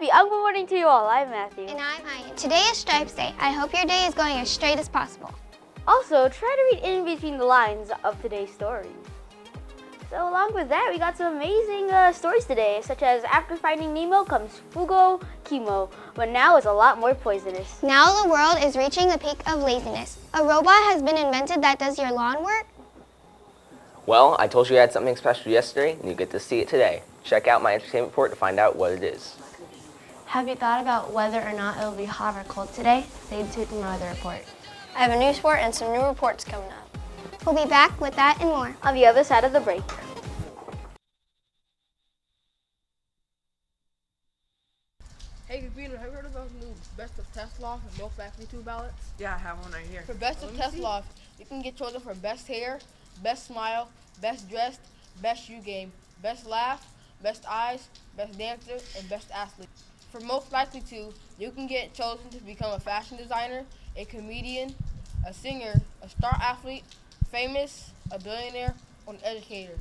happy good morning to you all. I'm Matthew. And I'm Aya. Today is Stripes Day. I hope your day is going as straight as possible. Also, try to read in between the lines of today's story. So along with that, we got some amazing stories today, such as after finding Nemo comes Fugo Chemo, but now it's a lot more poisonous. Now the world is reaching the peak of laziness. A robot has been invented that does your lawn work. Well, I told you I had something special yesterday, and you get to see it today. Check out my entertainment report to find out what it is. Have you thought about whether or not it will be hot or cold today? Stay tuned to my weather report. I have a new sport and some new reports coming up. We'll be back with that and more on the other side of the break. Hey computer, have you heard about the new Best of Tetzlaff and Most Likely To ballots? Yeah, I have one right here. For Best of Tetzlaff, you can get chosen for Best Hair, Best Smile, Best Dressed, Best Shoe Game, Best Laugh, Best Eyes, Best Dancer, and Best Athlete. For Most Likely To, you can get chosen to become a fashion designer, a comedian, a singer, a star athlete, famous, a billionaire, or an educator.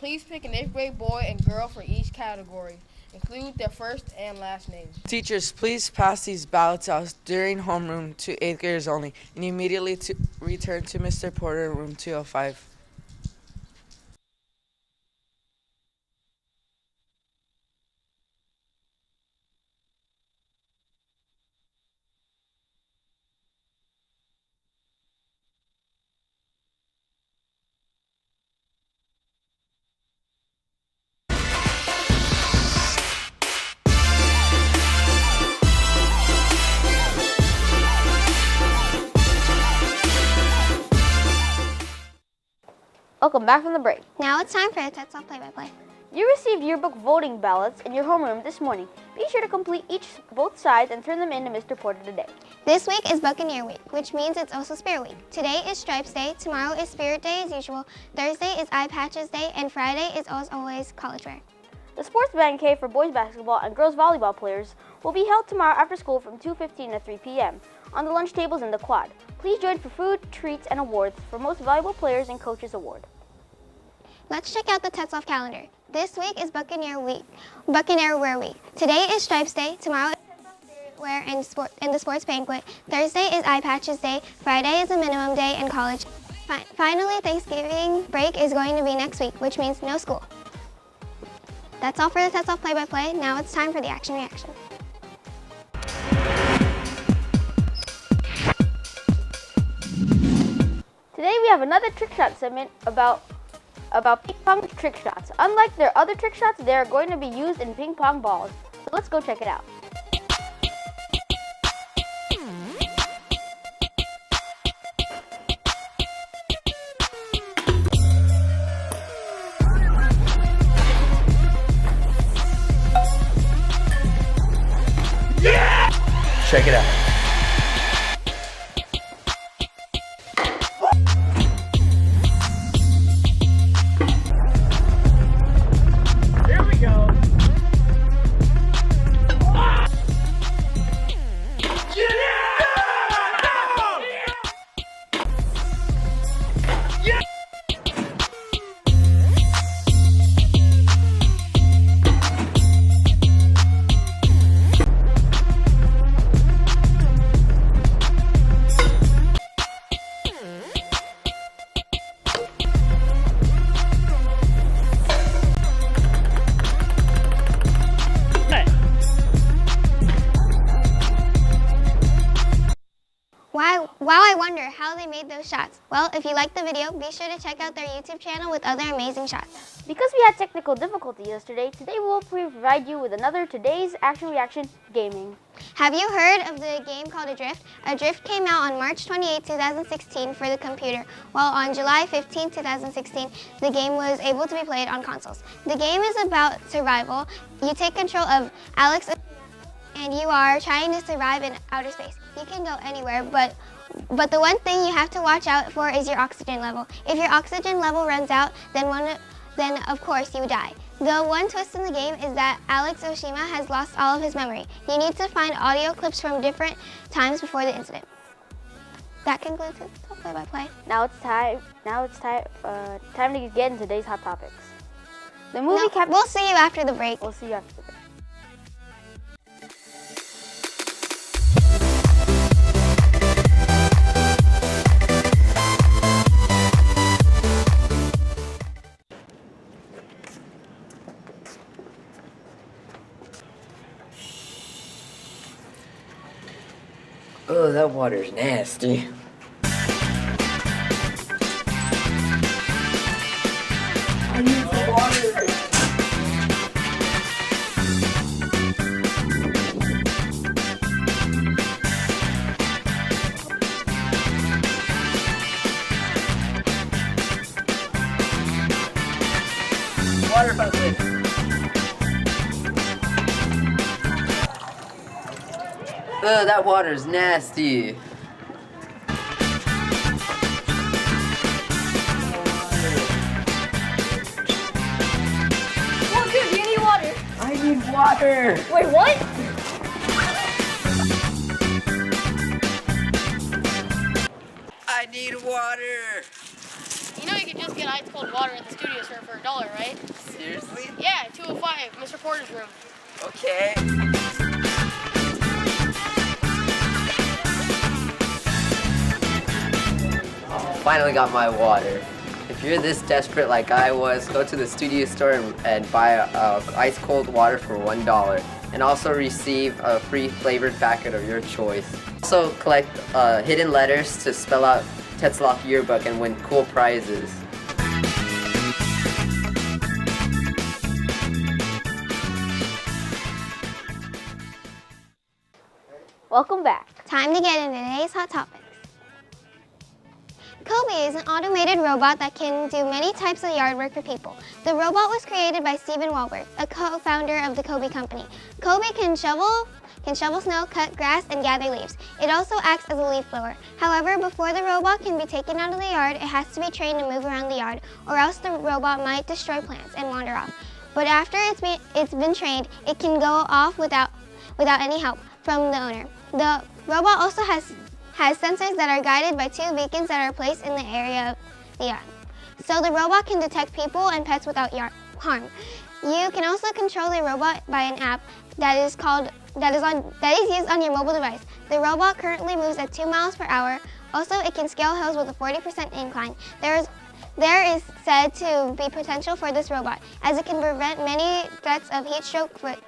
Please pick an 8th grade boy and girl for each category. Include their first and last names. Teachers, please pass these ballots out during homeroom to 8th graders only, and immediately return to Mr. Porter in room 205. Welcome back from the break. Now it's time for the Tetzlaff play-by-play. You received yearbook voting ballots in your homeroom this morning. Be sure to complete both sides and turn them in to Mr. Porter today. This week is Buccaneer Week, which means it's also Spirit Week. Today is Stripes Day, tomorrow is Spirit Day as usual, Thursday is Eye Patches Day, and Friday is as always College Wear. The sports banquet for boys basketball and girls volleyball players will be held tomorrow after school from 2:15 to 3 p.m. on the lunch tables in the quad. Please join for food, treats, and awards for Most Valuable Players and Coaches Award. Let's check out the Tetzlaff calendar. This week is Buccaneer Wear Week. Today is Stripes Day, tomorrow is Spirit Wear and the sports banquet, Thursday is Eye Patches Day, Friday is a minimum day in college. Finally, Thanksgiving break is going to be next week, which means no school. That's all for the Tetzlaff play-by-play. Now it's time for the action reaction. Today we have another trick shot segment about ping pong trick shots. Unlike their other trick shots, they are going to be used in ping pong balls. So let's go check it out. Check it out. Here we go. Wow, I wonder how they made those shots. Well, if you liked the video, be sure to check out their YouTube channel with other amazing shots. Because we had technical difficulty yesterday, today we will provide you with another Today's Action Reaction Gaming. Have you heard of the game called Adrift? Adrift came out on March 28, 2016 for the computer, while on July 15, 2016, the game was able to be played on consoles. The game is about survival. You take control of Alex and you are trying to survive in outer space. You can go anywhere, but the one thing you have to watch out for is your oxygen level. If your oxygen level runs out, then of course you die. The one twist in the game is that Alex Oshima has lost all of his memory. You need to find audio clips from different times before the incident. That concludes the play-by-play. Now it's time to get into today's hot topics. The movie We'll see you after the break. We'll see you after the break. Oh, that water's nasty. I need some water. Water fountain. Ugh, that water's nasty. Oh, dude, you need water. I need water. Wait, what? I need water. You know you can just get ice cold water at the studio store for $1, right? Seriously? Yeah, 205, Mr. Porter's room. Okay. Finally got my water. If you're this desperate like I was, go to the studio store and buy ice cold water for $1 and also receive a free flavored packet of your choice. Also collect hidden letters to spell out Tetzlaff yearbook and win cool prizes. Welcome back. Time to get into today's hot topics. Kobe is an automated robot that can do many types of yard work for people. The robot was created by Steven Wahlberg, a co-founder of the Kobe company. Kobe can shovel snow, cut grass, and gather leaves. It also acts as a leaf blower. However, before the robot can be taken out of the yard, it has to be trained to move around the yard, or else the robot might destroy plants and wander off. But after it's been trained, it can go off without any help from the owner. The robot also has sensors that are guided by 2 beacons that are placed in the area of the yard. So the robot can detect people and pets without harm. You can also control the robot by an app that is used on your mobile device. The robot currently moves at 2 miles per hour. Also, it can scale hills with a 40% incline. There is said to be potential for this robot, as it can prevent many threats of heat stroke with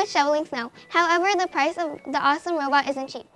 shoveling snow. However, the price of the awesome robot isn't cheap.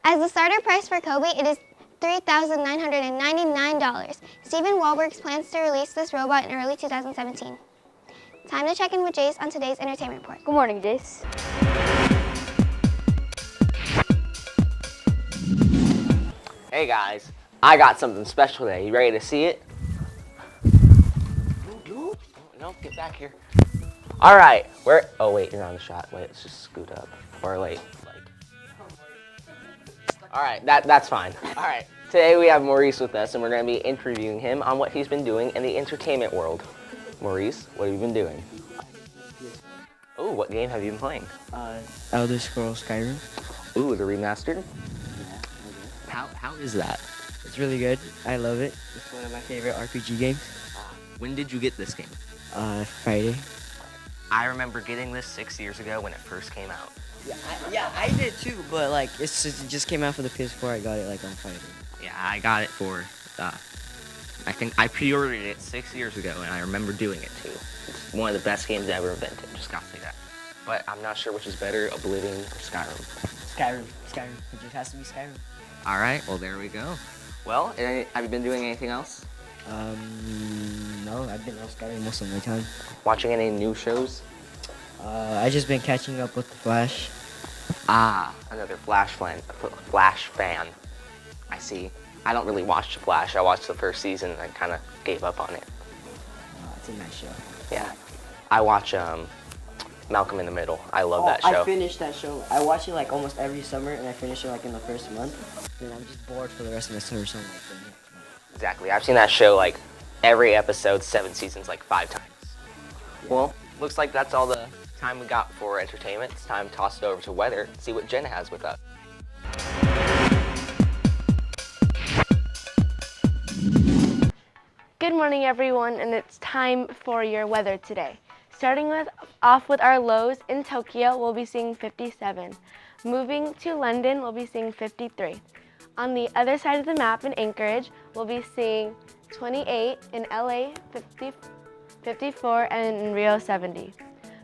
As the starter price for Kobe, it is $3,999. Steven Wahlberg plans to release this robot in early 2017. Time to check in with Jace on today's entertainment report. Good morning, Jace. Hey guys, I got something special today. You ready to see it? No, get back here. All right, oh wait, you're on the shot. Wait, let's just scoot up. Or like. All right, that's fine. All right, today we have Maurice with us, and we're going to be interviewing him on what he's been doing in the entertainment world. Maurice, what have you been doing? Oh, what game have you been playing? Elder Scrolls Skyrim. Ooh, the remastered? Yeah. How is that? It's really good. I love it. It's one of my favorite RPG games. When did you get this game? Friday. I remember getting this 6 years ago when it first came out. Yeah, I did too, but like it just came out for the PS4. I got it like on Friday. Yeah, I got it for, I think I pre-ordered it 6 years ago, and I remember doing it too. It's one of the best games ever invented, just gotta say that. But I'm not sure which is better, Oblivion or Skyrim. Skyrim. It just has to be Skyrim. All right, well there we go. Well, have you been doing anything else? No, I've been on Skyrim most of my time. Watching any new shows? I just been catching up with The Flash. Ah, another Flash fan. I see. I don't really watch The Flash. I watched the first season and I kind of gave up on it. It's a nice show. Yeah. I watch Malcolm in the Middle. I love that show. I finished that show. I watch it like almost every summer, and I finish it like in the first month. Then I'm just bored for the rest of the summer, so I'm like, Exactly. I've seen that show like every episode, 7 seasons, like 5 times. Well, looks like that's all the time we got for entertainment. It's time to toss it over to weather and see what Jen has with us. Good morning, everyone, and it's time for your weather today. Starting off with our lows in Tokyo, we'll be seeing 57. Moving to London, we'll be seeing 53. On the other side of the map in Anchorage, we'll be seeing 28, in LA 54, and in Rio 70.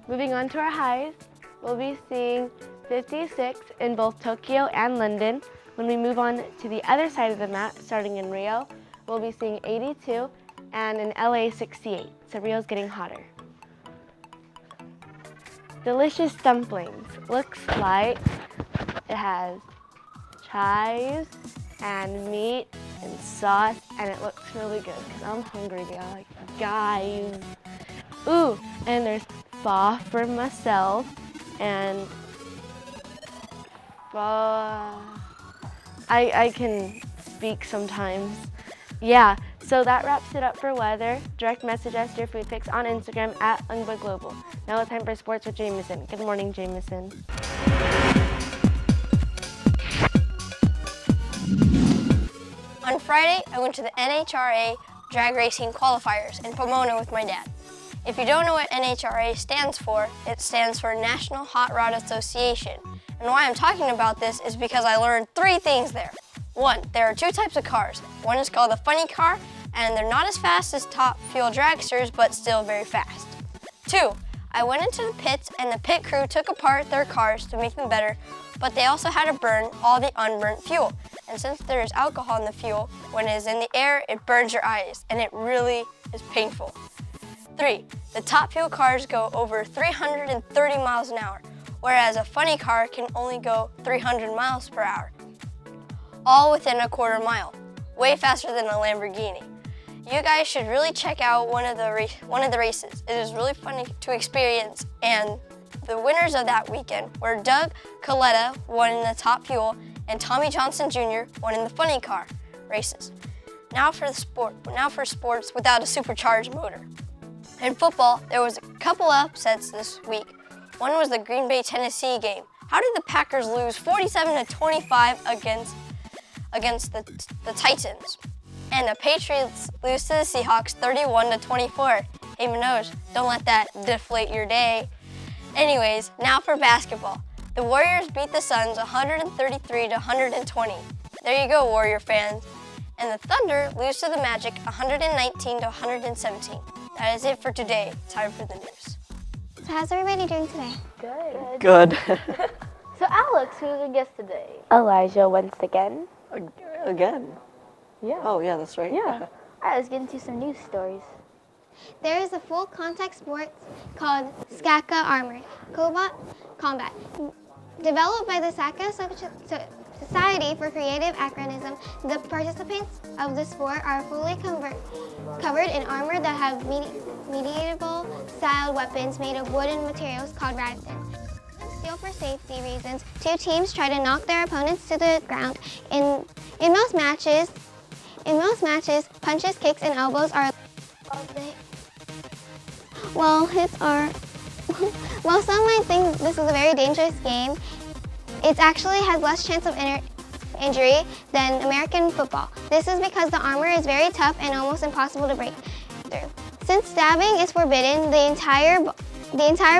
Moving on to our highs, we'll be seeing 56 in both Tokyo and London. When we move on to the other side of the map, starting in Rio, we'll be seeing 82 and in LA 68. So Rio's getting hotter. Delicious dumplings. Looks like it has chives and meat and sauce, and it looks really good because I'm hungry, guys. Ooh, and there's pho for myself and pho. I can speak sometimes. Yeah, so that wraps it up for weather. Direct message us your food pics on Instagram at @UngbaGlobal. Now it's time for sports with Jameson. Good morning, Jameson. On Friday, I went to the NHRA drag racing qualifiers in Pomona with my dad. If you don't know what NHRA stands for, it stands for National Hot Rod Association. And why I'm talking about this is because I learned 3 things there. 1, there are 2 types of cars. One is called a funny car, and they're not as fast as top fuel dragsters, but still very fast. 2, I went into the pits and the pit crew took apart their cars to make them better, but they also had to burn all the unburnt fuel. And since there is alcohol in the fuel, when it is in the air, it burns your eyes, and it really is painful. 3, the top fuel cars go over 330 miles an hour, whereas a funny car can only go 300 miles per hour. All within a quarter mile, way faster than a Lamborghini. You guys should really check out one of the races. It is really fun to experience, and the winners of that weekend were Doug Coletta, won in the top fuel, and Tommy Johnson Jr. won in the funny car races. Now for sports without a supercharged motor. In football, there was a couple upsets this week. One was the Green Bay, Tennessee game. How did the Packers lose 47-25 against the Titans? And the Patriots lose to the Seahawks 31-24. Hey Manoj, don't let that deflate your day. Anyways, now for basketball. The Warriors beat the Suns 133-120. There you go, Warrior fans. And the Thunder lose to the Magic 119-117. That is it for today. Time for the news. So how's everybody doing today? Good. So Alex, who's our guest today? Elijah once again. Again. Yeah. Oh, yeah, that's right. Yeah. All right, let's get into some news stories. There is a full contact sport called TetzlaffCA Armored Combat. Developed by the SACA Society for Creative Acronism, the participants of the sport are fully covered in armor that have medieval styled weapons made of wooden materials called rattan. Steel for safety reasons, 2 teams try to knock their opponents to the ground. In most matches, punches, kicks, and elbows are while some might think this is a very dangerous game, it actually has less chance of injury than American football. This is because the armor is very tough and almost impossible to break through. Since stabbing is forbidden, the entire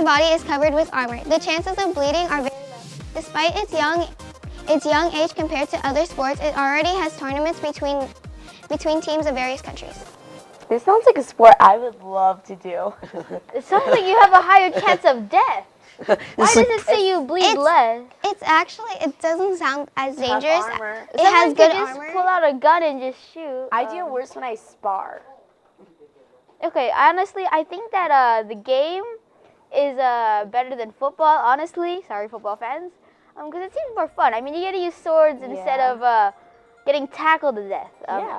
body is covered with armor. The chances of bleeding are very low. Despite its young age compared to other sports, it already has tournaments between teams of various countries. This sounds like a sport I would love to do. It sounds like you have a higher chance of death. Why does it say you bleed less? It's actually, it doesn't sound as dangerous. Armor. It has good just armor. pull out a gun and just shoot. I do worse when I spar. Okay, honestly, I think that the game is better than football, honestly. Sorry, football fans. Because it seems more fun. I mean, you get to use swords instead of getting tackled to death.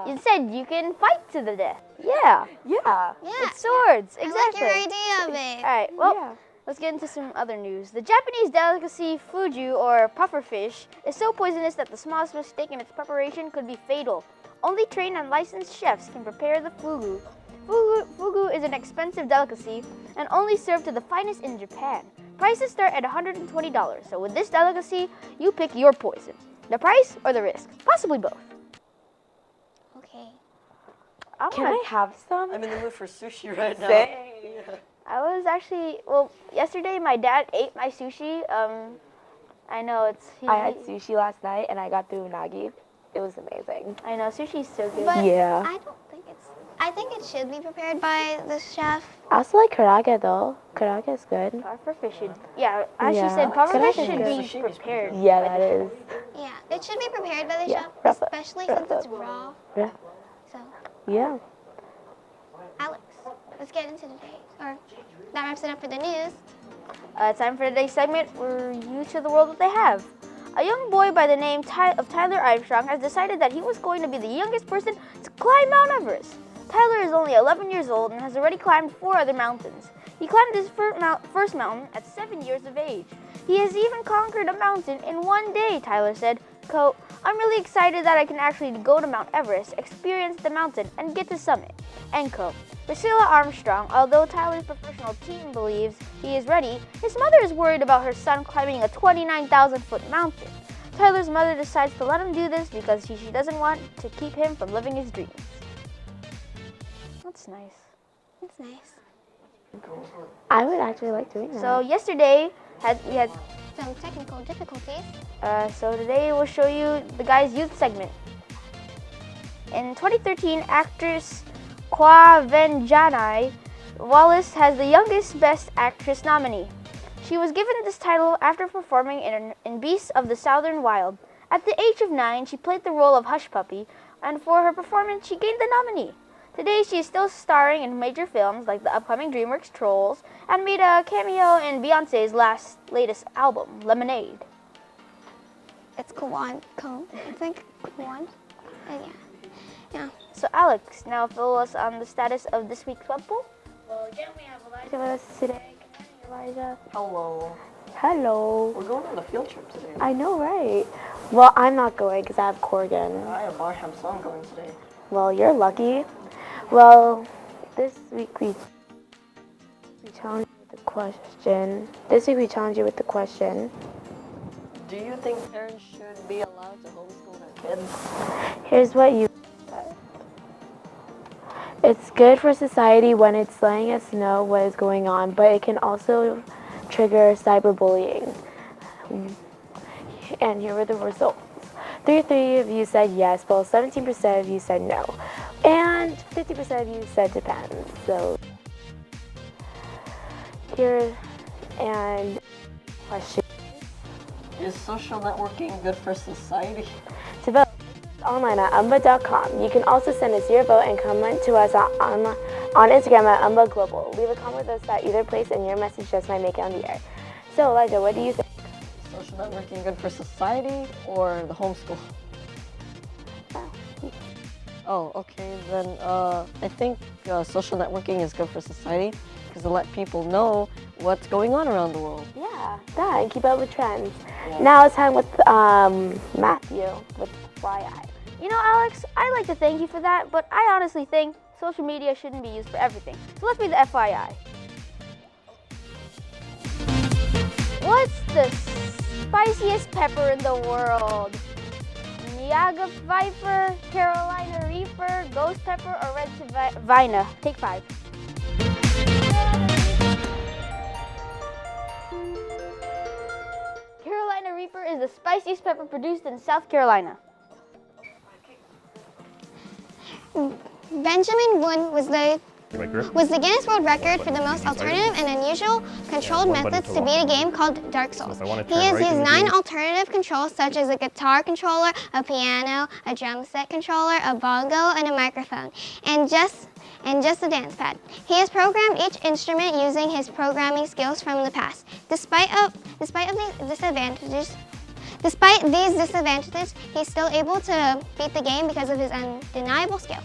Instead, you can fight to the death. Yeah. Yeah. With swords. Exactly. I like your idea of it. All right, well, let's get into some other news. The Japanese delicacy fugu, or pufferfish, is so poisonous that the smallest mistake in its preparation could be fatal. Only trained and licensed chefs can prepare the fugu. Fugu is an expensive delicacy and only served to the finest in Japan. Prices start at $120, so with this delicacy, you pick your poison. The price or the risk? Possibly both. Okay. Can I have some? I'm in the mood for sushi right now. I was actually, yesterday my dad ate my sushi. I know I had sushi last night and I got the unagi. It was amazing. I know, sushi's so good. But Yeah. I don't think I think it should be prepared by the chef. I also like karaage though. Karaage is good. Puffer should, yeah, as she Yeah. said, puffer Karaage fish is should be prepared. Yeah, that is. Yeah, it should be prepared by the Yeah, chef, rough up, especially rough since it's up. raw. Yeah. So, Yeah. Alex, let's get into today's, or that wraps it up for the news. Time for today's segment where you to the world what they have. A young boy by the name of Tyler Armstrong has decided that he was going to be the youngest person to climb Mount Everest. Tyler is only 11 years old and has already climbed 4 other mountains. He climbed his first mountain at 7 years of age. He has even conquered a mountain in 1 day, Tyler said. Quote, I'm really excited that I can actually go to Mount Everest, experience the mountain, and get to summit. End quote. Priscilla Armstrong, although Tyler's professional team believes he is ready, his mother is worried about her son climbing a 29,000-foot mountain. Tyler's mother decides to let him do this because she doesn't want to keep him from living his dreams. That's nice. That's nice. I would actually like doing that. So yesterday, we had Some technical difficulties. so today we'll show you the guy's youth segment. In 2013, actress Kwavenjanai Wallace has the youngest Best Actress nominee. She was given this title after performing in Beasts of the Southern Wild. At the age of 9, she played the role of Hush Puppy, and for her performance, she gained the nominee. Today, she is still starring in major films like the upcoming DreamWorks Trolls and made a cameo in Beyonce's latest album, Lemonade. It's Kawan. I think Kawan. Yeah. So Alex, now fill us on the status of this week's web poll. Well, again, we have Elijah with us today. Good morning, Elijah. Hello. Hello. We're going on a field trip today. I know, right? Well, I'm not going because I have Corgan. I have Barham, so I'm going today. Well, you're lucky. Well, this week we challenge you with the question. Do you think parents should be allowed to homeschool their kids? Here's what you said. It's good for society when it's letting us know what is going on, but it can also trigger cyberbullying. And here were the results. 33 of you said yes, while 17% of you said no. And 50% of you said depends. So here, and question. Is social networking good for society? To vote online at umba.com. You can also send us your vote and comment to us on Instagram at umba global. Leave a comment with us at either place and your message just might make it on the air. So Elijah, what do you think? Social networking good for society or the homeschool? Oh, okay, then I think social networking is good for society because it let people know what's going on around the world. Yeah, that, and keep up with trends. Yeah. Now it's time with Matthew with FYI. You know, Alex, I'd like to thank you for that, but I honestly think social media shouldn't be used for everything. So let's be the FYI. What's the spiciest pepper in the world? Niagara Viper, Carolina Reaper, Ghost Pepper, or Red Savina? Take 5. Carolina Reaper is the spiciest pepper produced in South Carolina. Benjamin Woon was the Guinness World Record for the most alternative and unusual controlled methods to beat a game called Dark Souls. He has used 9 alternative controls such as a guitar controller, a piano, a drum set controller, a bongo, and a microphone, and just a dance pad. He has programmed each instrument using his programming skills from the past. Despite these disadvantages, he's still able to beat the game because of his undeniable skill.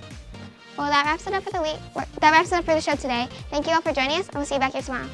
Well, that wraps it up for the week. That wraps it up for the show today. Thank you all for joining us, and we'll see you back here tomorrow.